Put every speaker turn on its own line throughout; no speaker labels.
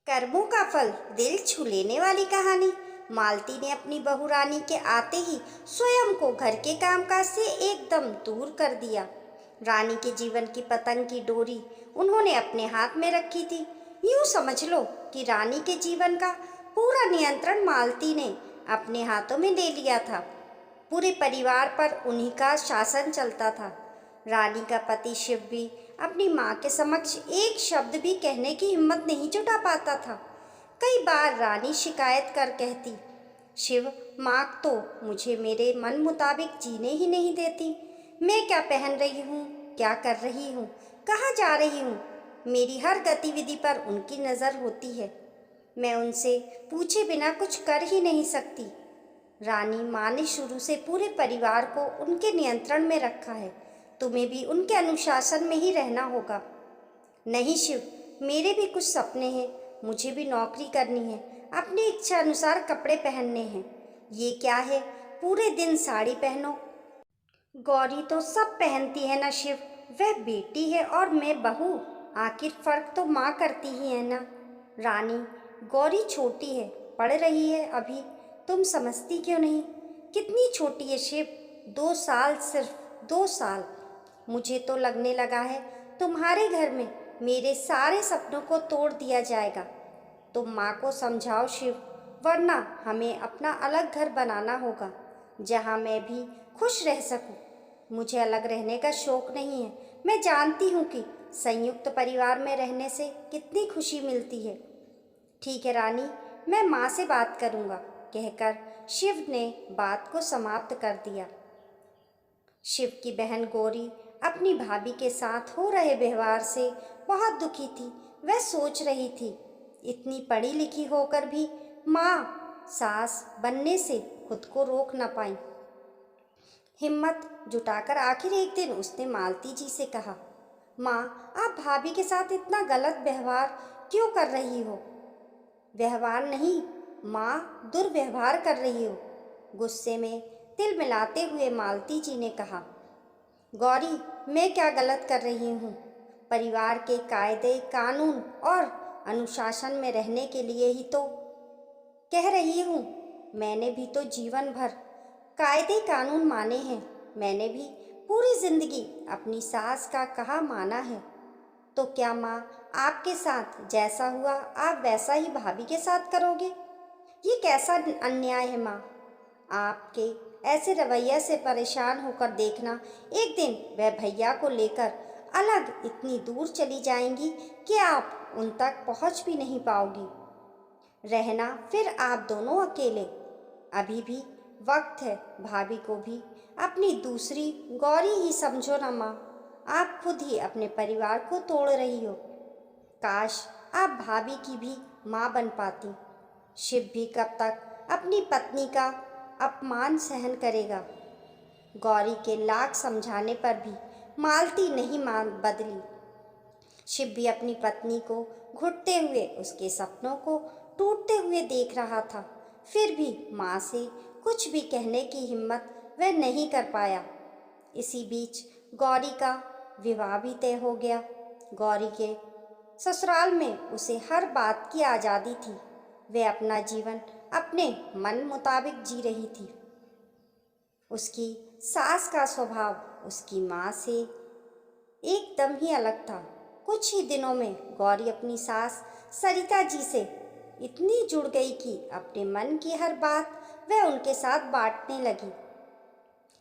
कर्मों का फल दिल छू लेने वाली कहानी। मालती ने अपनी बहू रानी के आते ही स्वयं को घर के कामकाज से एकदम दूर कर दिया। रानी के जीवन की पतंग की डोरी उन्होंने अपने हाथ में रखी थी। यूं समझ लो कि रानी के जीवन का पूरा नियंत्रण मालती ने अपने हाथों में ले लिया था। पूरे परिवार पर उन्हीं का शासन चलता था। रानी का पति शिव भी अपनी माँ के समक्ष एक शब्द भी कहने की हिम्मत नहीं जुटा पाता था। कई बार रानी शिकायत कर कहती, शिव, माँ तो मुझे मेरे मन मुताबिक जीने ही नहीं देती। मैं क्या पहन रही हूँ, क्या कर रही हूँ, कहाँ जा रही हूँ, मेरी हर गतिविधि पर उनकी नज़र होती है। मैं उनसे पूछे बिना कुछ कर ही नहीं सकती। रानी माँ ने शुरू से पूरे परिवार को उनके नियंत्रण में रखा है। तुम्हें भी उनके अनुशासन में ही रहना होगा। नहीं शिव, मेरे भी कुछ सपने हैं। मुझे भी नौकरी करनी है, अपनी इच्छा अनुसार कपड़े पहनने हैं। ये क्या है, पूरे दिन साड़ी पहनो। गौरी तो सब पहनती है ना शिव, वह बेटी है और मैं बहू। आखिर फर्क तो माँ करती ही है ना। रानी, गौरी छोटी है, पढ़ रही है अभी। तुम समझती क्यों नहीं? कितनी छोटी है शिव, 2 साल, सिर्फ 2 साल। मुझे तो लगने लगा है तुम्हारे घर में मेरे सारे सपनों को तोड़ दिया जाएगा। तुम माँ को समझाओ शिव, वरना हमें अपना अलग घर बनाना होगा जहाँ मैं भी खुश रह सकूं। मुझे अलग रहने का शौक नहीं है। मैं जानती हूँ कि संयुक्त परिवार में रहने से कितनी खुशी मिलती है। ठीक है रानी, मैं माँ से बात करूँगा, कहकर शिव ने बात को समाप्त कर दिया। शिव की बहन गौरी अपनी भाभी के साथ हो रहे व्यवहार से बहुत दुखी थी। वह सोच रही थी, इतनी पढ़ी लिखी होकर भी माँ सास बनने से खुद को रोक न पाई। हिम्मत जुटाकर आखिर एक दिन उसने मालती जी से कहा, माँ, आप भाभी के साथ इतना गलत व्यवहार क्यों कर रही हो? व्यवहार नहीं माँ, दुर्व्यवहार कर रही हो। गुस्से में तिल मिलाते हुए मालती जी ने कहा, गौरी, मैं क्या गलत कर रही हूँ? परिवार के कायदे कानून और अनुशासन में रहने के लिए ही तो कह रही हूँ। मैंने भी तो जीवन भर कायदे कानून माने हैं। मैंने भी पूरी जिंदगी अपनी सास का कहा माना है। तो क्या माँ, आपके साथ जैसा हुआ आप वैसा ही भाभी के साथ करोगे? ये कैसा अन्याय है माँ? आपके ऐसे रवैया से परेशान होकर देखना, एक दिन वह भैया को लेकर अलग इतनी दूर चली जाएंगी कि आप उन तक पहुँच भी नहीं पाओगी। रहना फिर आप दोनों अकेले। अभी भी वक्त है। भाभी को भी अपनी दूसरी गौरी ही समझो ना माँ। आप खुद ही अपने परिवार को तोड़ रही हो। काश आप भाभी की भी माँ बन पाती। शिव भी कब तक अपनी पत्नी का अपमान सहन करेगा? गौरी के लाख समझाने पर भी मालती नहीं मान बदली। शिव भी अपनी पत्नी को घुटते हुए उसके सपनों को टूटते हुए देख रहा था। फिर भी माँ से कुछ भी कहने की हिम्मत वह नहीं कर पाया। इसी बीच गौरी का विवाह भी तय हो गया। गौरी के ससुराल में उसे हर बात की आज़ादी थी। वह अपना जीवन अपने मन मुताबिक जी रही थी। उसकी सास का स्वभाव उसकी माँ से एकदम ही अलग था। कुछ ही दिनों में गौरी अपनी सास सरिता जी से इतनी जुड़ गई कि अपने मन की हर बात वह उनके साथ बांटने लगी।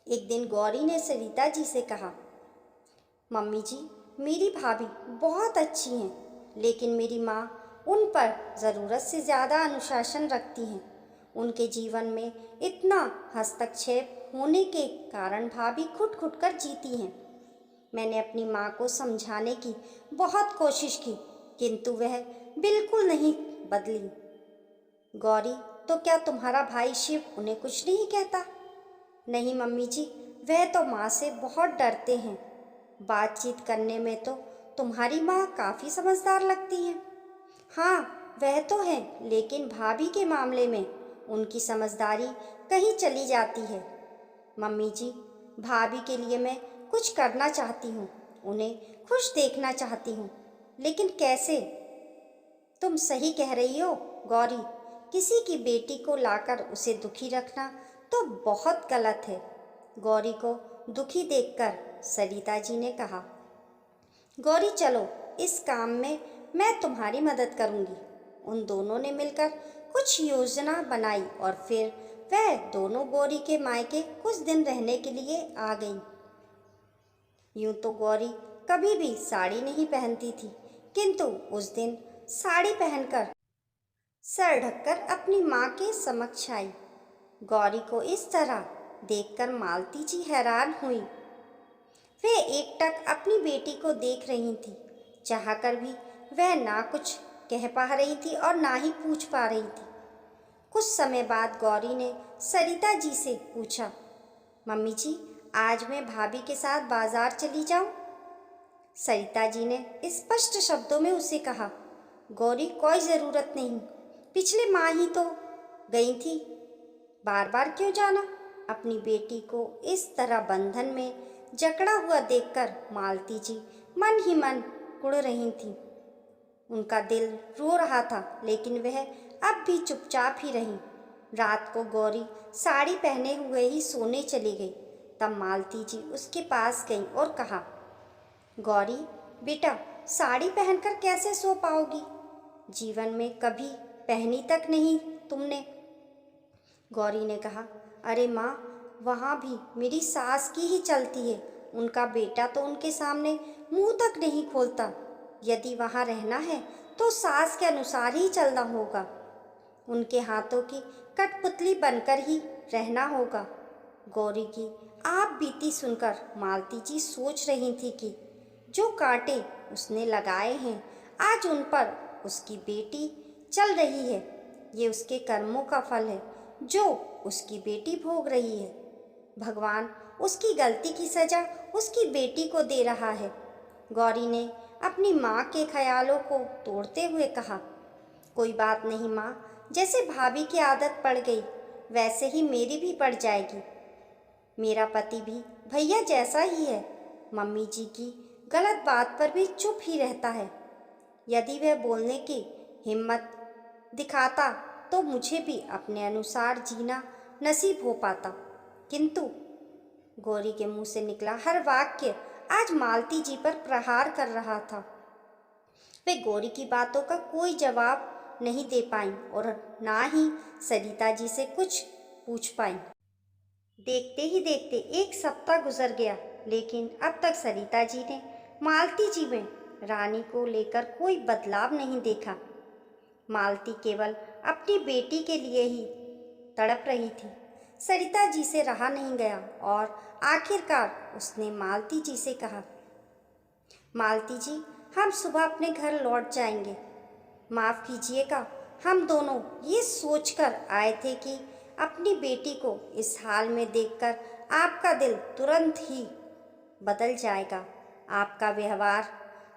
एक दिन गौरी ने सरिता जी से कहा, मम्मी जी, मेरी भाभी बहुत अच्छी हैं, लेकिन मेरी माँ उन पर ज़रूरत से ज़्यादा अनुशासन रखती हैं। उनके जीवन में इतना हस्तक्षेप होने के कारण भाभी घुट घुट कर जीती हैं। मैंने अपनी माँ को समझाने की बहुत कोशिश की, किंतु वह बिल्कुल नहीं बदली। गौरी, तो क्या तुम्हारा भाई शिव उन्हें कुछ नहीं कहता? नहीं मम्मी जी, वह तो माँ से बहुत डरते हैं। बातचीत करने में तो तुम्हारी माँ काफ़ी समझदार लगती हैं। हाँ, वह तो है, लेकिन भाभी के मामले में उनकी समझदारी कहीं चली जाती है। मम्मी जी, भाभी के लिए मैं कुछ करना चाहती हूँ, उन्हें खुश देखना चाहती हूँ, लेकिन कैसे? तुम सही कह रही हो गौरी, किसी की बेटी को लाकर उसे दुखी रखना तो बहुत गलत है। गौरी को दुखी देखकर सरिता जी ने कहा, गौरी चलो, इस काम में मैं तुम्हारी मदद करूंगी। उन दोनों ने मिलकर कुछ योजना बनाई और फिर वह दोनों गौरी के मायके कुछ दिन रहने के लिए आ गईं। यूं तो गौरी कभी भी साड़ी नहीं पहनती थी, किंतु उस दिन साड़ी पहनकर सर ढककर अपनी माँ के समक्ष आई। गौरी को इस तरह देखकर मालती जी हैरान हुई। वे एकटक अपनी बेटी को देख रही थी, चाहकर भी वह ना कुछ कह पा रही थी और ना ही पूछ पा रही थी। कुछ समय बाद गौरी ने सरिता जी से पूछा, मम्मी जी, आज मैं भाभी के साथ बाजार चली जाऊं? सरिता जी ने स्पष्ट शब्दों में उसे कहा, गौरी कोई ज़रूरत नहीं, पिछले माह ही तो गई थी, बार बार क्यों जाना? अपनी बेटी को इस तरह बंधन में जकड़ा हुआ देखकर मालती जी मन ही मन कुढ़ रही थीं। उनका दिल रो रहा था, लेकिन वह अब भी चुपचाप ही रही। रात को गौरी साड़ी पहने हुए ही सोने चली गई। तब मालती जी उसके पास गई और कहा, गौरी बेटा, साड़ी पहनकर कैसे सो पाओगी? जीवन में कभी पहनी तक नहीं तुमने। गौरी ने कहा, अरे माँ, वहाँ भी मेरी सास की ही चलती है। उनका बेटा तो उनके सामने मुंह तक नहीं खोलता। यदि वहाँ रहना है तो सास के अनुसार ही चलना होगा, उनके हाथों की कठपुतली बनकर ही रहना होगा। गौरी की आप बीती सुनकर मालती जी सोच रही थी कि जो कांटे उसने लगाए हैं आज उन पर उसकी बेटी चल रही है। ये उसके कर्मों का फल है जो उसकी बेटी भोग रही है। भगवान उसकी गलती की सजा उसकी बेटी को दे रहा है। गौरी ने अपनी माँ के ख्यालों को तोड़ते हुए कहा, कोई बात नहीं माँ, जैसे भाभी की आदत पड़ गई वैसे ही मेरी भी पड़ जाएगी। मेरा पति भी भैया जैसा ही है, मम्मी जी की गलत बात पर भी चुप ही रहता है। यदि वह बोलने की हिम्मत दिखाता तो मुझे भी अपने अनुसार जीना नसीब हो पाता, किंतु गौरी के मुंह से निकला हर वाक्य आज मालती जी पर प्रहार कर रहा था। वे गौरी की बातों का कोई जवाब नहीं दे पाईं और ना ही सरिता जी से कुछ पूछ पाईं। देखते ही देखते एक सप्ताह गुजर गया, लेकिन अब तक सरिता जी ने मालती जी में रानी को लेकर कोई बदलाव नहीं देखा। मालती केवल अपनी बेटी के लिए ही तड़प रही थी। सरिता जी से रहा नहीं गया और आखिरकार उसने मालती जी से कहा, मालती जी, हम सुबह अपने घर लौट जाएंगे। माफ़ कीजिएगा, हम दोनों ये सोचकर आए थे कि अपनी बेटी को इस हाल में देखकर आपका दिल तुरंत ही बदल जाएगा। आपका व्यवहार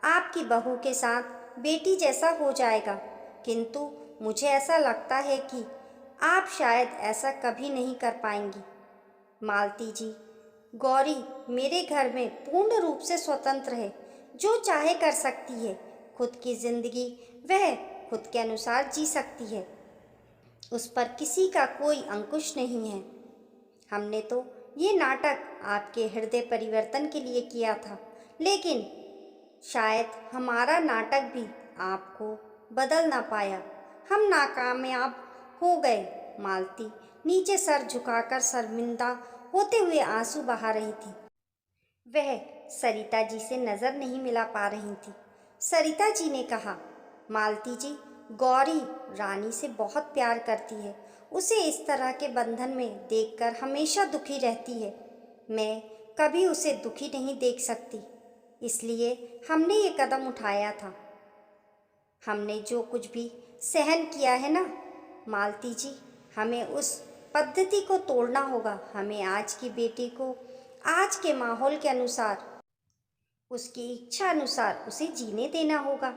आपकी बहू के साथ बेटी जैसा हो जाएगा, किंतु मुझे ऐसा लगता है कि आप शायद ऐसा कभी नहीं कर पाएंगी। मालती जी, गौरी मेरे घर में पूर्ण रूप से स्वतंत्र है, जो चाहे कर सकती है। खुद की जिंदगी वह खुद के अनुसार जी सकती है, उस पर किसी का कोई अंकुश नहीं है। हमने तो ये नाटक आपके हृदय परिवर्तन के लिए किया था, लेकिन शायद हमारा नाटक भी आपको बदल ना पाया। हम नाकामयाब हो गए। मालती नीचे सर झुकाकर शर्मिंदा होते हुए आंसू बहा रही थी। वह सरिता जी से नज़र नहीं मिला पा रही थी। सरिता जी ने कहा, मालती जी, गौरी रानी से बहुत प्यार करती है। उसे इस तरह के बंधन में देखकर हमेशा दुखी रहती है। मैं कभी उसे दुखी नहीं देख सकती, इसलिए हमने ये कदम उठाया था। हमने जो कुछ भी सहन किया है ना मालती जी, हमें उस पद्धति को तोड़ना होगा। हमें आज की बेटी को आज के माहौल के अनुसार, उसकी इच्छा अनुसार उसे जीने देना होगा।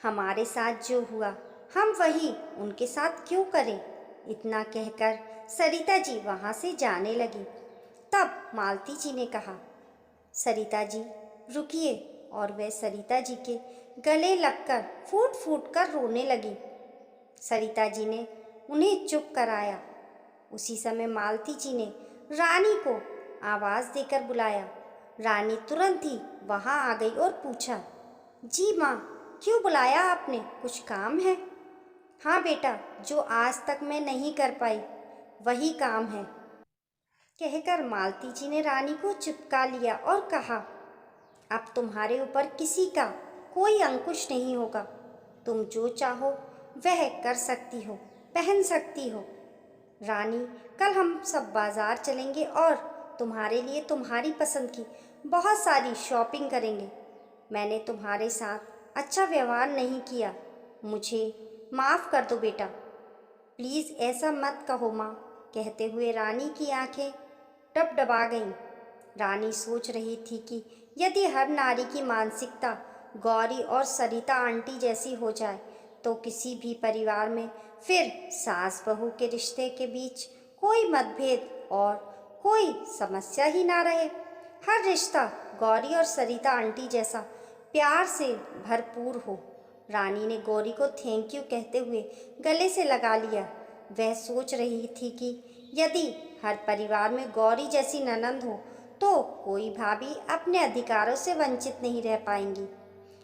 हमारे साथ जो हुआ हम वही उनके साथ क्यों करें? इतना कहकर सरिता जी वहाँ से जाने लगी। तब मालती जी ने कहा, सरिता जी रुकिए, और वह सरिता जी के गले लगकर फूट फूट कर रोने लगी। सरिता जी ने उन्हें चुप कराया। उसी समय मालती जी ने रानी को आवाज़ देकर बुलाया। रानी तुरंत ही वहाँ आ गई और पूछा, जी माँ, क्यों बुलाया आपने, कुछ काम है? हाँ बेटा, जो आज तक मैं नहीं कर पाई वही काम है, कहकर मालती जी ने रानी को चिपका लिया और कहा, अब तुम्हारे ऊपर किसी का कोई अंकुश नहीं होगा। तुम जो चाहो वह कर सकती हो, पहन सकती हो। रानी, कल हम सब बाजार चलेंगे और तुम्हारे लिए तुम्हारी पसंद की बहुत सारी शॉपिंग करेंगे। मैंने तुम्हारे साथ अच्छा व्यवहार नहीं किया, मुझे माफ़ कर दो बेटा। प्लीज़ ऐसा मत कहो माँ, कहते हुए रानी की आंखें डबडबा गईं। रानी सोच रही थी कि यदि हर नारी की मानसिकता गौरी और सरिता आंटी जैसी हो जाए तो किसी भी परिवार में फिर सास बहू के रिश्ते के बीच कोई मतभेद और कोई समस्या ही ना रहे। हर रिश्ता गौरी और सरिता आंटी जैसा प्यार से भरपूर हो। रानी ने गौरी को थैंक यू कहते हुए गले से लगा लिया। वह सोच रही थी कि यदि हर परिवार में गौरी जैसी ननंद हो तो कोई भाभी अपने अधिकारों से वंचित नहीं रह पाएंगी।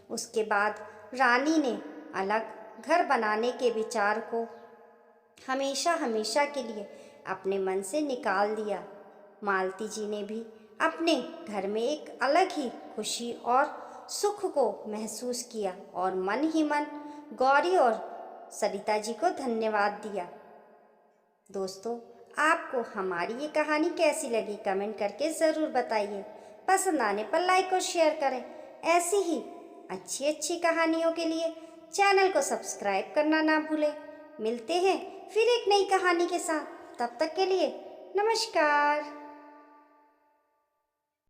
उसके बाद रानी ने अलग घर बनाने के विचार को हमेशा हमेशा के लिए अपने मन से निकाल दिया। मालती जी ने भी अपने घर में एक अलग ही खुशी और सुख को महसूस किया और मन ही मन गौरी और सरिता जी को धन्यवाद दिया। दोस्तों, आपको हमारी ये कहानी कैसी लगी कमेंट करके ज़रूर बताइए। पसंद आने पर लाइक और शेयर करें। ऐसी ही अच्छी अच्छी कहानियों के लिए चैनल को सब्सक्राइब करना ना भूलें। मिलते हैं फिर एक नई कहानी के साथ। तब तक के लिए नमस्कार।